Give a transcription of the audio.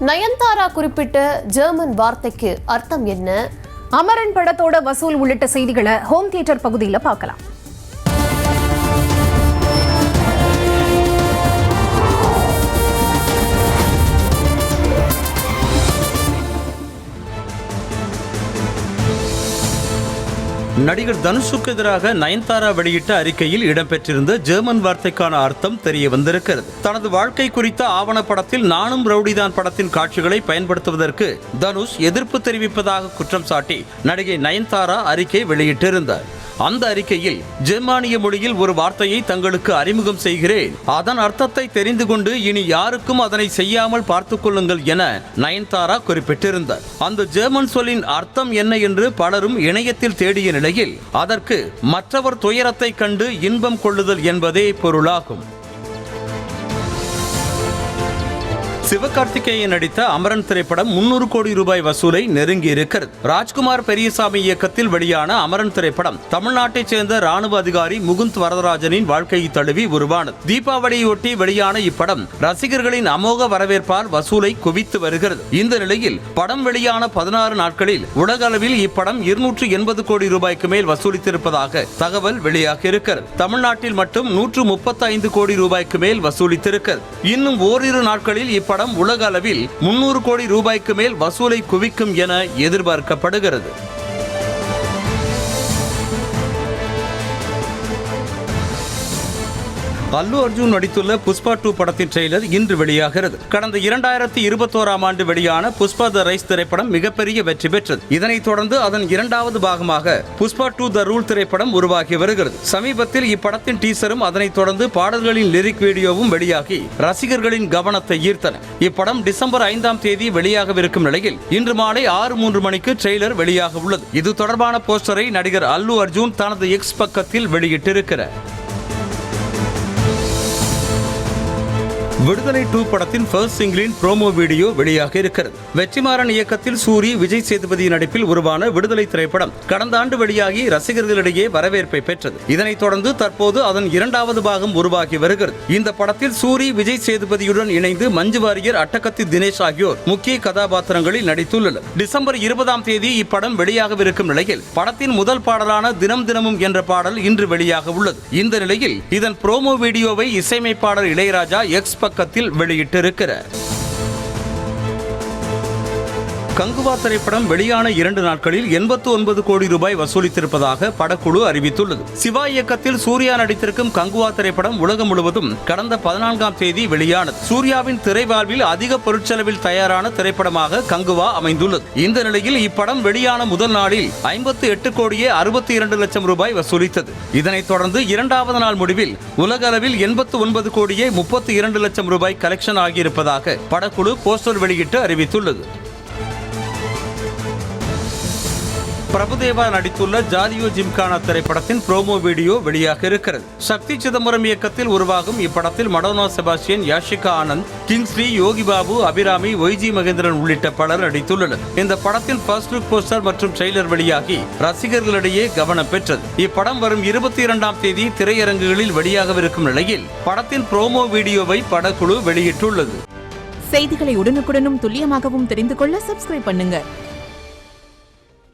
நயன்தாரா குறிப்பிட்ட ஜெர்மன் வார்த்தைக்கு அர்த்தம் என்ன? அமரன் படத்தோட வசூல் உள்ளிட்ட செய்திகளை ஹோம் தியேட்டர் பகுதியில் பார்க்கலாம். நடிகர் தனுஷுக்கு எதிராக நயன்தாரா வெளியிட்ட அறிக்கையில் இடம்பெற்றிருந்த ஜெர்மன் வார்த்தைக்கான அர்த்தம் தெரிய வந்திருக்கிறது. தனது வாழ்க்கை குறித்த ஆவணப்படத்தில் நானும் ரவுடிதான் படத்தின் காட்சிகளை பயன்படுத்துவதற்கு தனுஷ் எதிர்ப்பு தெரிவிப்பதாக குற்றம் சாட்டி நடிகை நயன்தாரா அறிக்கை வெளியிட்டிருந்தார். அந்த அறிக்கையில் ஜெர்மானிய மொழியில் ஒரு வார்த்தையை தங்களுக்கு அறிமுகம் செய்கிறேன், அதன் அர்த்தத்தை தெரிந்து கொண்டு இனி யாருக்கும் அதனை செய்யாமல் பார்த்துக் கொள்ளுங்கள் என நயன்தாரா குறிப்பிட்டிருந்தார். அந்த ஜெர்மன் சொல்லின் அர்த்தம் என்ன என்று பலரும் இணையத்தில் தேடிய நிலையில் அதற்கு மற்றவர் துயரத்தை கண்டு இன்பம் கொள்ளுதல் என்பதே பொருளாகும். சிவகார்த்திகேயன் நடித்த அமரன் திரைப்படம் 300 கோடி ரூபாய் வசூலை நெருங்கி இருக்கிறது. ராஜ்குமார் பெரியசாமி இயக்கத்தில் வெளியான அமரன் திரைப்படம் தமிழ்நாட்டைச் சேர்ந்த ராணுவ அதிகாரி முகுந்த் வரதராஜனின் வாழ்க்கையை தழுவி உருவானது. தீபாவளியொட்டி வெளியான இப்படம் ரசிகர்களின் அமோக வரவேற்பால் வசூலை குவித்து வருகிறது. இந்த நிலையில் படம் வெளியான 16 நாட்களில் உலக அளவில் இப்படம் 280 கோடி ரூபாய்க்கு மேல் வசூலித்திருப்பதாக தகவல் வெளியாக இருக்கிறது. தமிழ்நாட்டில் மட்டும் 135 கோடி ரூபாய்க்கு மேல் வசூலித்திருக்கிறது. இன்னும் ஓரிரு நாட்களில் இப்படம் உலக அளவில் 300 கோடி ரூபாய்க்கு மேல் வசூலை குவிக்கும் என எதிர்பார்க்கப்படுகிறது. அல்லு அர்ஜுன் நடித்துள்ள புஷ்பா 2 படத்தின் ட்ரெய்லர் இன்று வெளியாகிறது. கடந்த 2021ஆம் ஆண்டு வெளியான புஷ்பா த ரைஸ் திரைப்படம் மிகப்பெரிய வெற்றி பெற்றது. இதனைத் தொடர்ந்து அதன் இரண்டாவது பாகமாக புஷ்பா 2 த ரூல் திரைப்படம் உருவாகி வருகிறது. சமீபத்தில் இப்படத்தின் டீசரும் அதனைத் தொடர்ந்து பாடல்களின் லிரிக் வீடியோவும் வெளியாகி ரசிகர்களின் கவனத்தை ஈர்த்தன. இப்படம் டிசம்பர் 5ஆம் தேதி வெளியாகவிருக்கும் நிலையில் இன்று மாலை 6:03 மணிக்கு ட்ரெய்லர் வெளியாக உள்ளது. இது தொடர்பான போஸ்டரை நடிகர் அல்லு அர்ஜுன் தனது எக்ஸ் பக்கத்தில் வெளியிட்டிருக்கிறார். விடுதலை 2 படத்தின் ஃபர்ஸ்ட் சிங்கிளின் ப்ரோமோ வீடியோ வெளியாக இருக்கிறது. வெற்றிமாறன் இயக்கத்தில் சூரி, விஜய் சேதுபதி நடிப்பில் உருவான விடுதலை திரைப்படம் கடந்த ஆண்டு வெளியாகி ரசிகர்களிடையே வரவேற்பை பெற்றது. இதனைத் தொடர்ந்து தற்போது அதன் இரண்டாவது பாகம் உருவாகி வருகிறது. இந்த படத்தில் சூரி, விஜய் சேதுபதியுடன் இணைந்து மஞ்சு வாரியர், அட்டகத்தி தினேஷ் ஆகியோர் முக்கிய கதாபாத்திரங்களில் நடித்துள்ளனர். டிசம்பர் 20ஆம் தேதி இப்படம் வெளியாகவிருக்கும் நிலையில் படத்தின் முதல் பாடலான தினம் தினமும் என்ற பாடல் இன்று வெளியாக உள்ளது. இந்த நிலையில் இதன் ப்ரோமோ வீடியோவை இசையமைப்பாளர் இளையராஜா எக்ஸ் பக்கத்தில் வெளியிட்டிருக்கிறார். கங்குவா திரைப்படம் வெளியான 2 நாட்களில் 89 கோடி ரூபாய் வசூலித்திருப்பதாக படக்குழு அறிவித்துள்ளது. சிவா இயக்கத்தில் சூர்யா நடித்திருக்கும் கங்குவா திரைப்படம் உலகம் முழுவதும் கடந்த 14ஆம் தேதி வெளியானது. சூர்யாவின் திரைவாழ்வில் அதிக பொருட்செலவில் தயாரான திரைப்படமாக கங்குவா அமைந்துள்ளது. இந்த நிலையில் இப்படம் வெளியான முதல் நாளில் 58 கோடியே 62 லட்சம் ரூபாய் வசூலித்தது. இதனைத் தொடர்ந்து இரண்டாவது நாள் முடிவில் உலக அளவில் 89 கோடியே 32 லட்சம் ரூபாய் கலெக்ஷன் ஆகியிருப்பதாக படக்குழு போஸ்டர் வெளியிட்டு அறிவித்துள்ளது. பிரபுதேவா நடித்துள்ள ஜாலியோ ஜிம்கானா திரைப்படத்தின் ப்ரோமோ வீடியோ வெளியாக இருக்கிறது. சக்தி சிதம்பரம் இயக்கத்தில் உருவாகும் இப்படத்தில் Madonna Sebastian, Yashika Anand, Kingsley, Yogi Babu, Abirami, YG Mahendran உள்ளிட்ட பலர் நடித்துள்ளனர். இந்த படத்தின் ஃபர்ஸ்ட் லுக் போஸ்டர் மற்றும் ட்ரெய்லர் வெளியாகி ரசிகர்களிடையே கவனம் பெற்றது. இப்படம் வரும் 22ஆம் தேதி திரையரங்குகளில் வெளியாகவிருக்கும் நிலையில் படத்தின் ப்ரோமோ வீடியோவை படக்குழு வெளியிட்டுள்ளது. செய்திகளை உடனுக்குடனும் துல்லியமாகவும் தெரிந்து கொள்ள சப்ஸ்கிரைப் பண்ணுங்க.